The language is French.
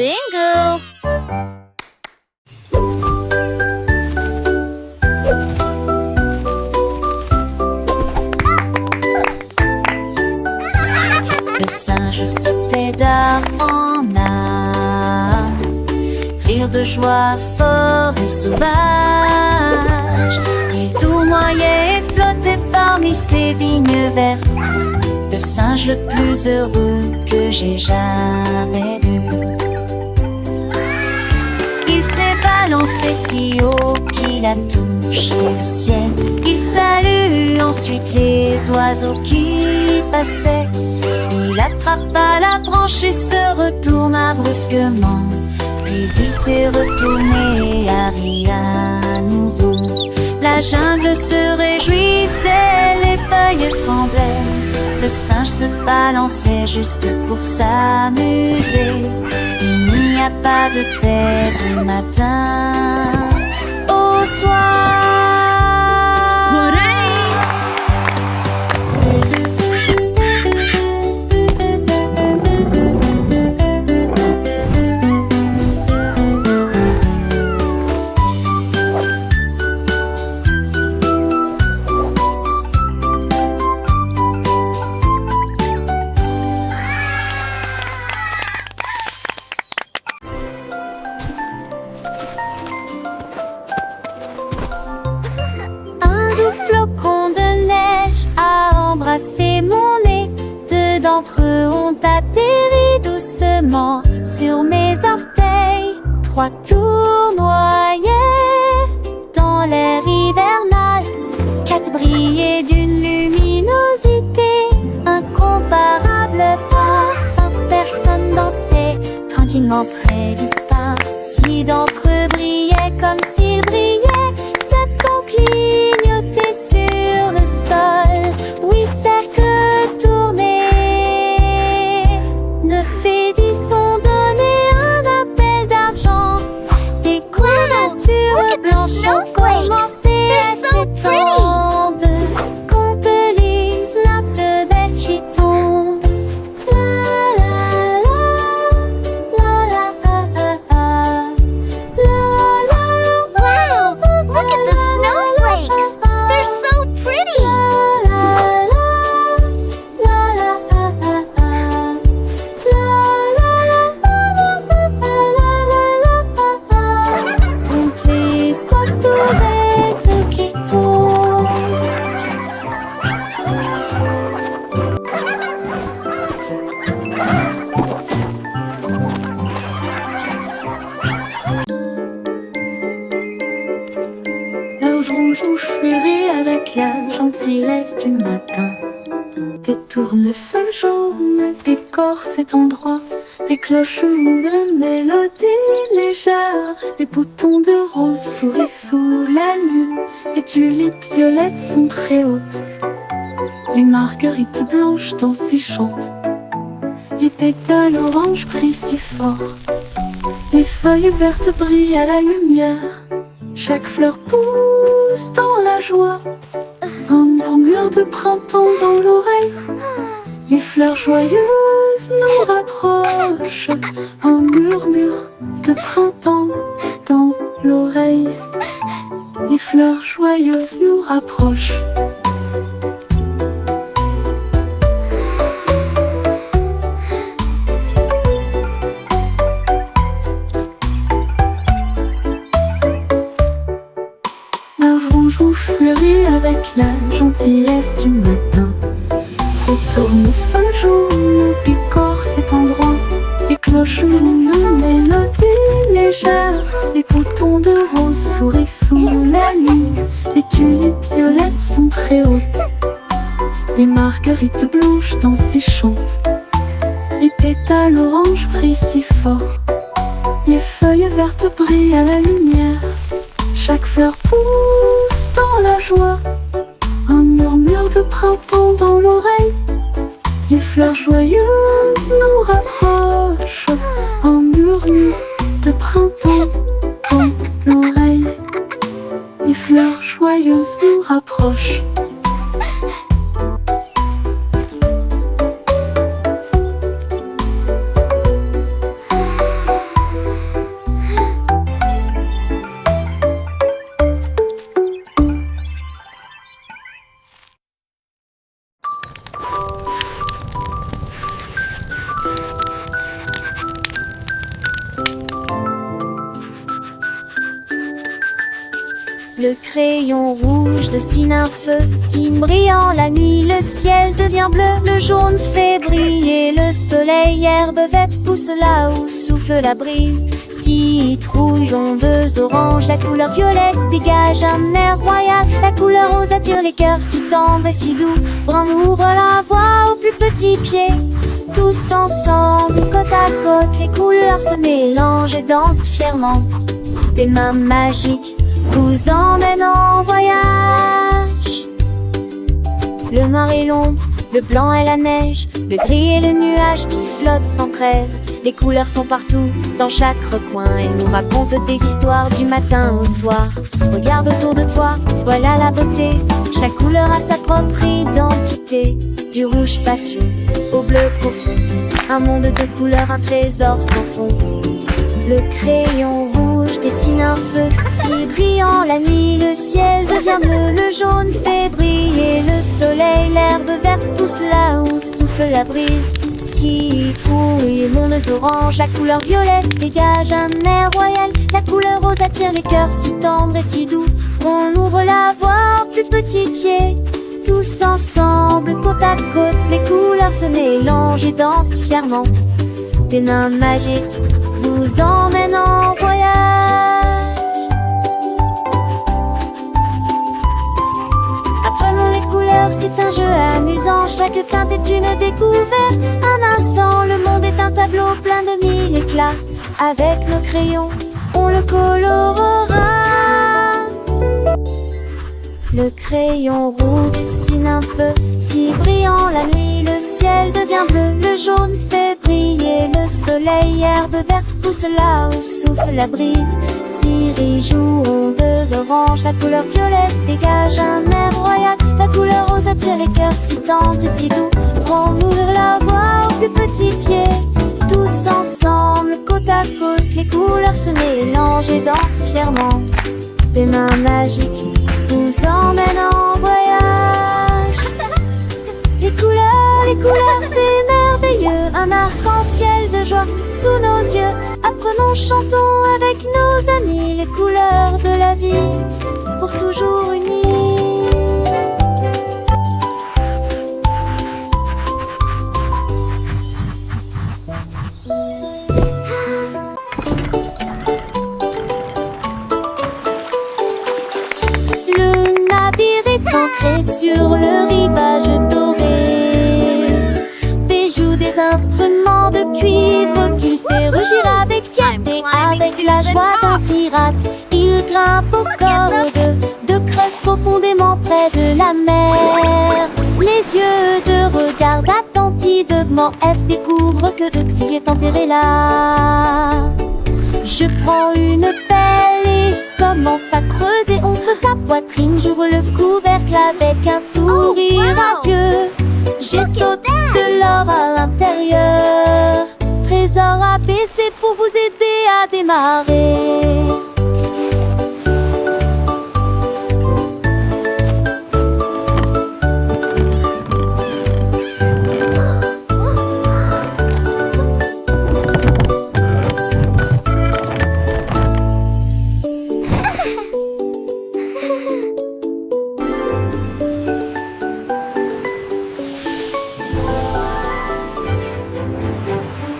Bingo! Le singe sautait d'arbre en arbre, rire de joie fort et sauvage. Il tournoyait et flottait parmi ces vignes vertes, le singe le plus heureux que j'ai jamais vu. Il s'est balancé si haut qu'il a touché le ciel. Il salue ensuite les oiseaux qui passaient. Il attrapa la branche et se retourna brusquement. Puis il s'est retourné et a ri à nouveau. La jungle se réjouissait, les feuilles tremblaient. Le singe se balançait juste pour s'amuser. Il n'y a pas de paix du matin au soir. C'est mon nez, deux d'entre eux ont atterri doucement sur mes orteils. Trois tournoyaient dans l'air hivernal, quatre brillaient d'une luminosité incomparable. Par cinq personnes dansaient tranquillement près du pain. Six d'entre eux brillaient comme s'ils brillaient, sept ont clignoté sur le sol. Oui, c'est que tourner. Neuf et 10 ont donné un appel d'argent. Des couvertures blanches ont commencé à s'étendre, comme les nappes de verre qui tombent. La la la, la la la la. Wow! Look at the snowflakes! They're so pretty! Avec la gentillesse du matin, des tournesols jaunes décorent cet endroit. Les cloches jouent de mélodies légères. Les boutons de rose sourient sous la lune. Les tulipes violettes sont très hautes. Les marguerites blanches dansent et chantent. Les pétales oranges brillent si fort. Les feuilles vertes brillent à la lumière. Chaque fleur pousse dans la joie. Un murmure de printemps dans l'oreille. Les fleurs joyeuses nous rapprochent. Un murmure de printemps dans l'oreille. Les fleurs joyeuses nous rapprochent. Fleurit avec la gentillesse du matin. Les tournesols jaunes décorent cet endroit. Les cloches jouent une mélodie légère. Les boutons de rose sourient sous la lune. Les tulipes violettes sont très hautes. Les marguerites blanches dansent et chantent. Les pétales oranges brillent si fort. Les feuilles vertes brillent à la lumière. Chaque fleur pousse dans la joie. Un murmure de printemps dans l'oreille. Les fleurs joyeuses nous rapprochent. Un murmure de printemps dans l'oreille. Les fleurs joyeuses nous rapprochent. Le crayon rouge dessine un feu, signe brillant la nuit, le ciel devient bleu, le jaune fait briller le soleil, herbe verte pousse là où souffle la brise, citrouille, ondeuse, orange, la couleur violette dégage un air royal, la couleur rose attire les cœurs si tendres et si doux, brun ouvre la voie au plus petit pied, tous ensemble, côte à côte, les couleurs se mélangent et dansent fièrement, tes mains magiques vous emmène en voyage. Le noir et l'ombre, le blanc et la neige, le gris et le nuage qui flottent sans trêve. Les couleurs sont partout, dans chaque recoin. Elles nous racontent des histoires du matin au soir. Regarde autour de toi, voilà la beauté. Chaque couleur a sa propre identité. Du rouge passion au bleu profond. Un monde de couleurs, un trésor sans fond. Le crayon rouge dessine un feu, si brillant la nuit, le ciel devient bleu, le jaune fait briller le soleil, l'herbe verte pousse là où souffle la brise, citrouille, ondes orange, la couleur violette dégage un air royal, la couleur rose attire les cœurs si tendres et si doux, on ouvre la voie au plus petit pied, tous ensemble, côte à côte, les couleurs se mélangent et dansent fièrement, des mains magiques vous emmène en voyage. Apprenons les couleurs, c'est un jeu amusant. Chaque teinte est une découverte. Un instant, le monde est un tableau plein de mille éclats. Avec nos crayons, on le colorera. Le crayon rouge dessine un feu, si brillant la nuit, le ciel devient bleu, le jaune fait briller le soleil, herbe verte pousse là où souffle la brise, ciris joue, ondeuse orange, la couleur violette dégage un air royal, la couleur rose attire les cœurs si tendres et si doux, on ouvre la voie au plus petit pied, tous ensemble, côte à côte, les couleurs se mélangent et dansent fièrement, des mains magiques nous emmène en voyage. Les couleurs, c'est merveilleux. Un arc-en-ciel de joie sous nos yeux. Apprenons, chantons avec nos amis les couleurs de la vie pour toujours unies. Ancré sur le rivage doré, Péjou des instruments de cuivre qu'il fait rugir avec fierté, avec la joie d'un pirate. Il grimpe aux cordes de creuse profondément près de la mer. Les yeux de regard attentivement, F découvre que Bugsy est enterré là. Je prends une pelle et commence à creuser, on creuse sa poitrine, j'ouvre le couvercle avec un sourire radieux. J'ai sauté de l'or à l'intérieur, trésor abaissé pour vous aider à démarrer.